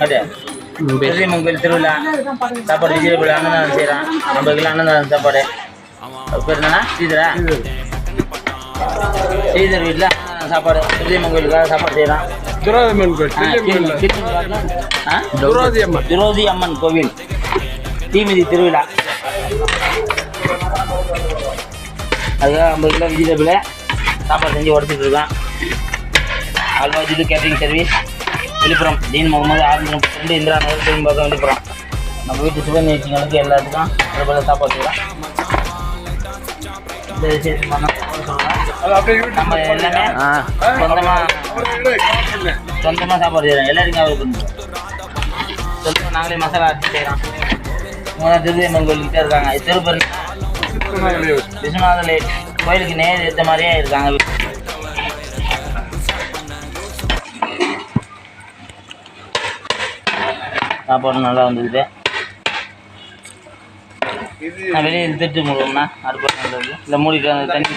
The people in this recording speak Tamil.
அப்படியா பெரியம்மன் கோயில் திருவிழா சாப்பாடு விஜயபுரி அன்னதானம் செய்கிறான் 50 கிலோ அன்னதானம் சாப்பாடு. அது பேர் என்னன்னா ஸ்ரீதரா ஸ்ரீதர் வீட்டில் சாப்பாடு பெரியம்மன் கோயிலுக்காக சாப்பாடு செய்கிறான். துரோதி அம்மன் கோவில் தீமிதி திருவிழா அதுக்காக 50 கிலோ விஜயபுரி சாப்பாடு செஞ்சு உடச்சிட்டு இருக்கான். அல்வாஜிலு catering service Villupuram dean Mohammed ஆரம்பம் 2 இந்திரா நகர் பக்கம் விழுப்புரம். நம்ம வீட்டு சுப நிகழ்ச்சிகளுக்கு எல்லாத்துக்கும் அது போல் சாப்பாடு செய்யலாம். இந்த விசேஷம் நம்ம எல்லாமே சொந்தமாக சாப்பாடு செய்கிறோம். எல்லாருக்கும் அவருக்கு சொந்தமாக நாங்களே மசாலா அரைச்சி செய்கிறோம். இவங்க தான் திருவியம்மன் கோயிலுக்கிட்டே இருக்காங்க. இது திருப்பதி விஸ்வநாத லேட் கோயிலுக்கு நேர் ஏற்ற மாதிரியே இருக்காங்க. சாப்பாடு நல்லா வந்துக்குது. நான் வெளியே இழுத்துட்டு முழுவதுனா அடுப்பு நல்லது இல்லை மூடிட்டு தண்ணி